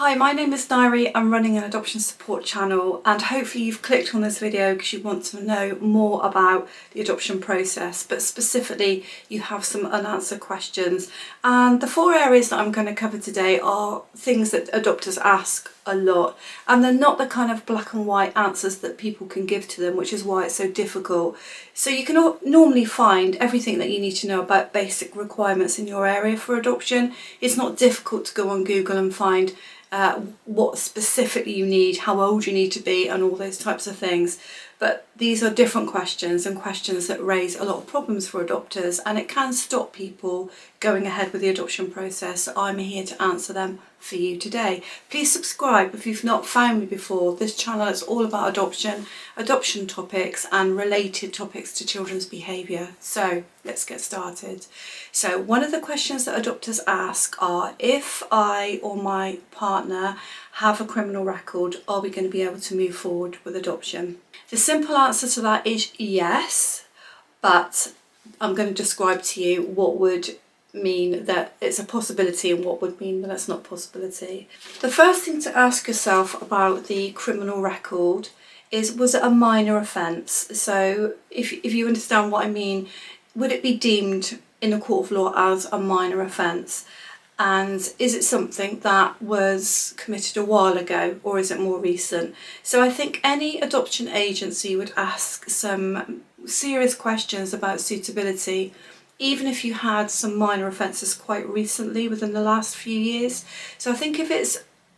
Hi, my name is Diary. I'm running an adoption support channel, and hopefully you've clicked on this video because you want to know more about the adoption process, but specifically you have some unanswered questions. And the four areas that I'm going to cover today are things that adopters ask a lot, and they're not the kind of black and white answers that people can give to them, which is why it's so difficult. So you can normally find everything that you need to know about basic requirements in your area for adoption. It's not difficult to go on Google and find what specifically you need, how old you need to be, and all those types of things. But these are different questions, and questions that raise a lot of problems for adopters, and it can stop people going ahead with the adoption process. So I'm here to answer them for you today. Please subscribe if you've not found me before. This channel is all about adoption topics and related topics to children's behaviour. So let's get started. So one of the questions that adopters ask are, if I or my partner have a criminal record, are we going to be able to move forward with adoption? The simple answer to that is yes, but I'm going to describe to you what would mean that it's a possibility and what would mean that it's not a possibility. The first thing to ask yourself about the criminal record is, was it a minor offence? So if you understand what I mean, would it be deemed in the court of law as a minor offence? And is it something that was committed a while ago, or is it more recent? So I think any adoption agency would ask some serious questions about suitability, even if you had some minor offences quite recently within the last few years. So I think if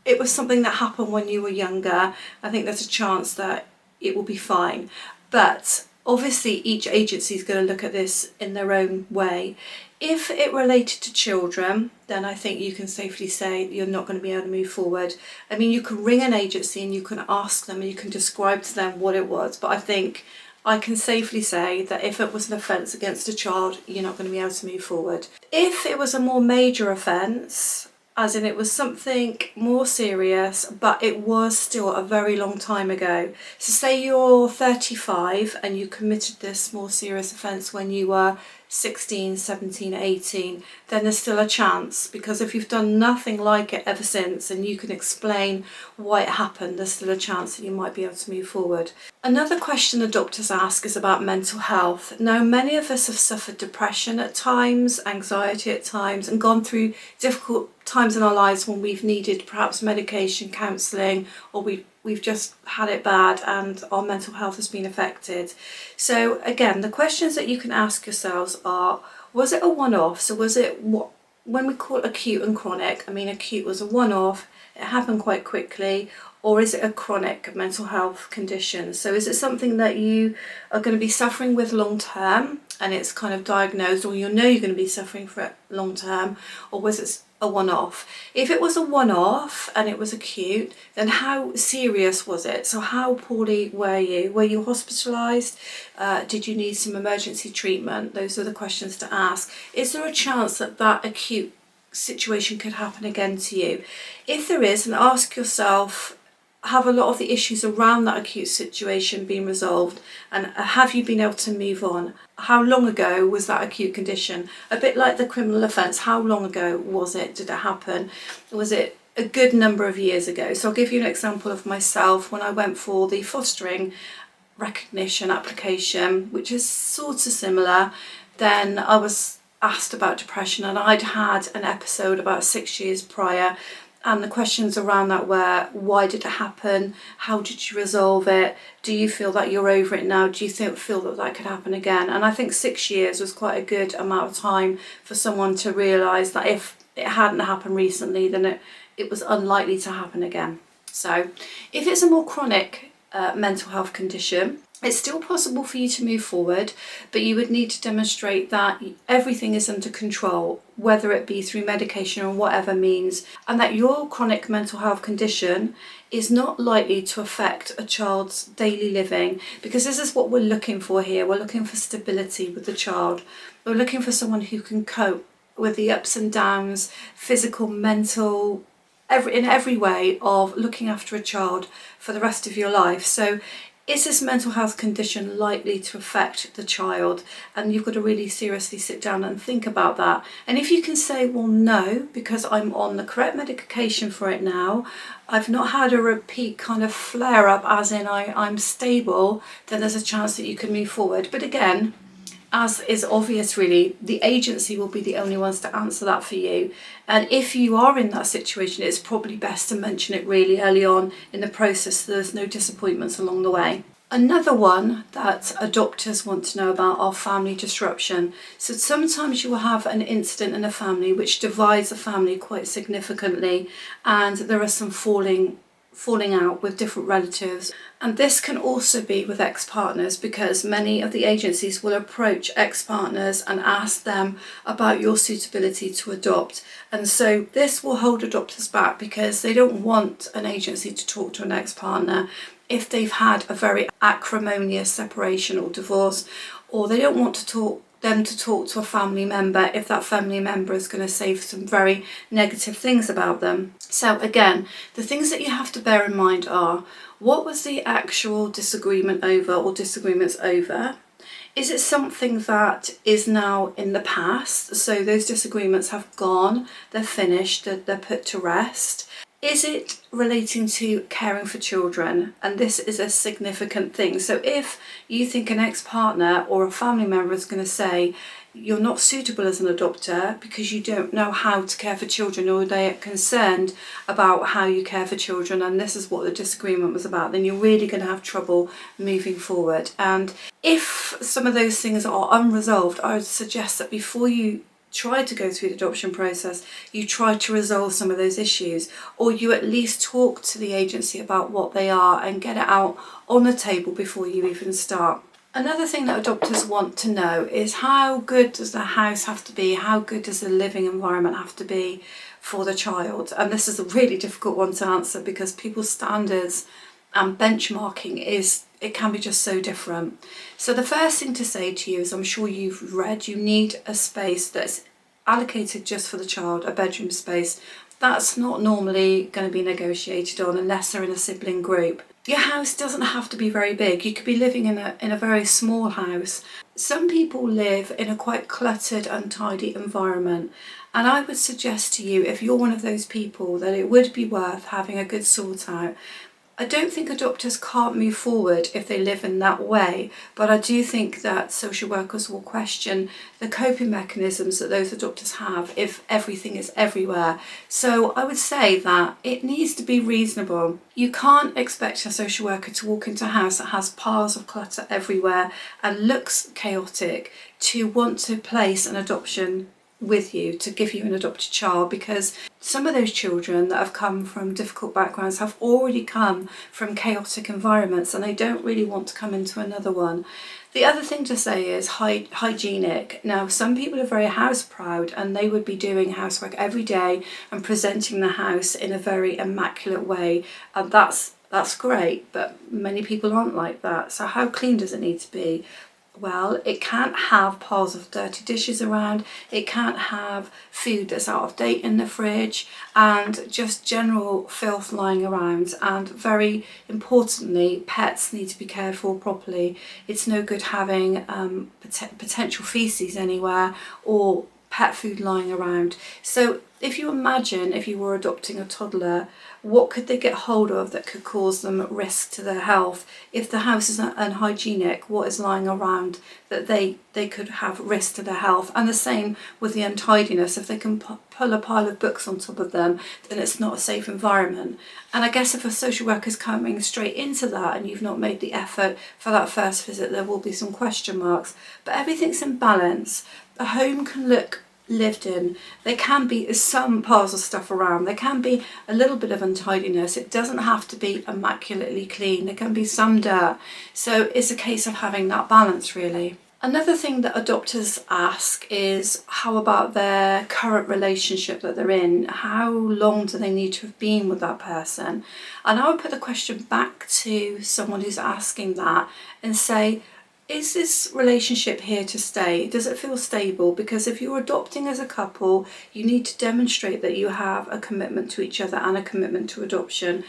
it was something that happened when you were younger, I think there's a chance that it will be fine. But obviously each agency is going to look at this in their own way. If it related to children, then I think you can safely say you're not going to be able to move forward. I mean, you can ring an agency and you can ask them and you can describe to them what it was, but I think I can safely say that if it was an offence against a child, you're not going to be able to move forward. If it was a more major offence, as in it was something more serious, but it was still a very long time ago. So say you're 35 and you committed this more serious offence when you were 16, 17, 18, then there's still a chance, because if you've done nothing like it ever since and you can explain why it happened, there's still a chance that you might be able to move forward. Another question the doctors ask is about mental health. Now, many of us have suffered depression at times, anxiety at times, and gone through difficult times in our lives when we've needed perhaps medication, counselling, or we've just had it bad and our mental health has been affected. So again, the questions that you can ask yourselves are, was it a one-off? So was it what when we call acute and chronic, I mean acute was a one-off, it happened quite quickly, or is it a chronic mental health condition? So is it something that you are going to be suffering with long term and it's kind of diagnosed, or you know you're going to be suffering for it long term, or was it a one-off? If it was a one-off and it was acute, then how serious was it? So how poorly were you? Were you hospitalised? Did you need some emergency treatment? Those are the questions to ask. Is there a chance that that acute situation could happen again to you? If there is, then ask yourself, have a lot of the issues around that acute situation been resolved, and have you been able to move on? How long ago was that acute condition? A bit like the criminal offence, how long ago was it? Did it happen? Was it a good number of years ago? So I'll give you an example of myself. When I went for the fostering recognition application, which is sort of similar, then I was asked about depression, and I'd had an episode about 6 years prior. And the questions around that were, why did it happen? How did you resolve it? Do you feel that you're over it now? Do you feel that that could happen again? And I think 6 years was quite a good amount of time for someone to realise that if it hadn't happened recently, then it was unlikely to happen again. So if it's a more chronic mental health condition, it's still possible for you to move forward, but you would need to demonstrate that everything is under control, whether it be through medication or whatever means, and that your chronic mental health condition is not likely to affect a child's daily living, because this is what we're looking for here. We're looking for stability with the child. We're looking for someone who can cope with the ups and downs, physical, mental, in every way of looking after a child for the rest of your life. So Is this mental health condition likely to affect the child? And you've got to really seriously sit down and think about that. And if you can say, well, no, because I'm on the correct medication for it now, I've not had a repeat kind of flare up as in I'm stable, then there's a chance that you can move forward. But again, as is obvious really, the agency will be the only ones to answer that for you. And if you are in that situation, it's probably best to mention it really early on in the process so there's no disappointments along the way. Another one that adopters want to know about are family disruption. So sometimes you will have an incident in a family which divides a family quite significantly, and there are some falling out with different relatives. And this can also be with ex-partners, because many of the agencies will approach ex-partners and ask them about your suitability to adopt. And so this will hold adopters back because they don't want an agency to talk to an ex-partner if they've had a very acrimonious separation or divorce, or they don't want to talk to a family member if that family member is going to say some very negative things about them. So again, the things that you have to bear in mind are, what was the actual disagreement over or disagreements over? Is it something that is now in the past? So those disagreements have gone, they're finished, they're put to rest. Is it relating to caring for children? And this is a significant thing. So if you think an ex-partner or a family member is going to say you're not suitable as an adopter because you don't know how to care for children, or they are concerned about how you care for children, and this is what the disagreement was about, then you're really going to have trouble moving forward. And if some of those things are unresolved, I would suggest that before you try to go through the adoption process, you try to resolve some of those issues, or you at least talk to the agency about what they are and get it out on the table before you even start. Another thing that adopters want to know is, how good does the house have to be? How good does the living environment have to be for the child? And this is a really difficult one to answer because people's standards and benchmarking it can be just so different. So the first thing to say to you is, I'm sure you've read, you need a space that's allocated just for the child, a bedroom space. That's not normally going to be negotiated on unless they're in a sibling group. Your house doesn't have to be very big. You could be living in a very small house. Some people live in a quite cluttered, untidy environment. And I would suggest to you, if you're one of those people, that it would be worth having a good sort out. I don't think adopters can't move forward if they live in that way, but I do think that social workers will question the coping mechanisms that those adopters have if everything is everywhere. So I would say that it needs to be reasonable. You can't expect a social worker to walk into a house that has piles of clutter everywhere and looks chaotic to want to place an adoption with you, to give you an adopted child, because some of those children that have come from difficult backgrounds have already come from chaotic environments and they don't really want to come into another one. The other thing to say is hygienic. Now, some people are very house proud and they would be doing housework every day and presenting the house in a very immaculate way, and that's great, but many people aren't like that. So how clean does it need to be? Well, it can't have piles of dirty dishes around, it can't have food that's out of date in the fridge, and just general filth lying around. And very importantly, pets need to be cared for properly. It's no good having potential feces anywhere or pet food lying around. So if you imagine if you were adopting a toddler, what could they get hold of that could cause them risk to their health? If the house is unhygienic, what is lying around that they could have risk to their health? And the same with the untidiness. If they can pull a pile of books on top of them, then it's not a safe environment. And I guess if a social worker is coming straight into that and you've not made the effort for that first visit, there will be some question marks. But everything's in balance. A home can look lived in. There can be some piles of stuff around. There can be a little bit of untidiness. It doesn't have to be immaculately clean. There can be some dirt. So it's a case of having that balance, really. Another thing that adopters ask is, how about their current relationship that they're in? How long do they need to have been with that person? And I would put the question back to someone who's asking that and say, is this relationship here to stay? Does it feel stable? Because if you're adopting as a couple, you need to demonstrate that you have a commitment to each other and a commitment to adoption.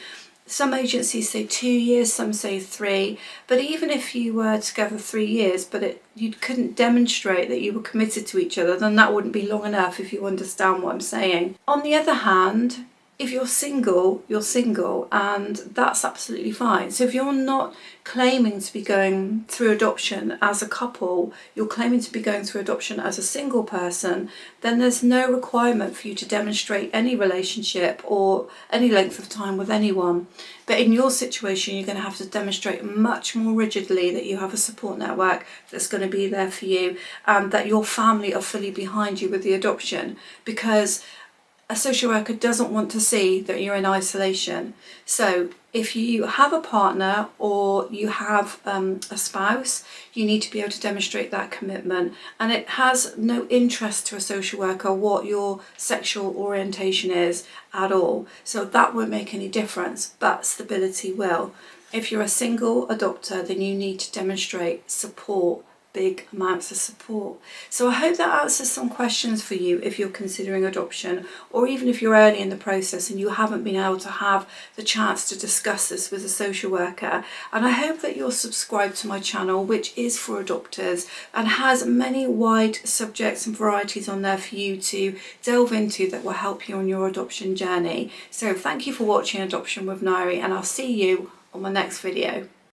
Some agencies say 2 years, some say 3, but even if you were together 3 years but you couldn't demonstrate that you were committed to each other, then that wouldn't be long enough, if you understand what I'm saying. On the other hand, if you're single, and that's absolutely fine. So if you're not claiming to be going through adoption as a couple, you're claiming to be going through adoption as a single person, then there's no requirement for you to demonstrate any relationship or any length of time with anyone. But in your situation, you're going to have to demonstrate much more rigidly that you have a support network that's going to be there for you, and that your family are fully behind you with the adoption, because a social worker doesn't want to see that you're in isolation. So if you have a partner or you have a spouse, you need to be able to demonstrate that commitment. And it has no interest to a social worker what your sexual orientation is at all. So that won't make any difference, but stability will. If you're a single adopter, then you need to demonstrate support, big amounts of support. So I hope that answers some questions for you if you're considering adoption, or even if you're early in the process and you haven't been able to have the chance to discuss this with a social worker. And I hope that you're subscribed to my channel, which is for adopters and has many wide subjects and varieties on there for you to delve into that will help you on your adoption journey. So thank you for watching Adoption with Nairi, and I'll see you on my next video.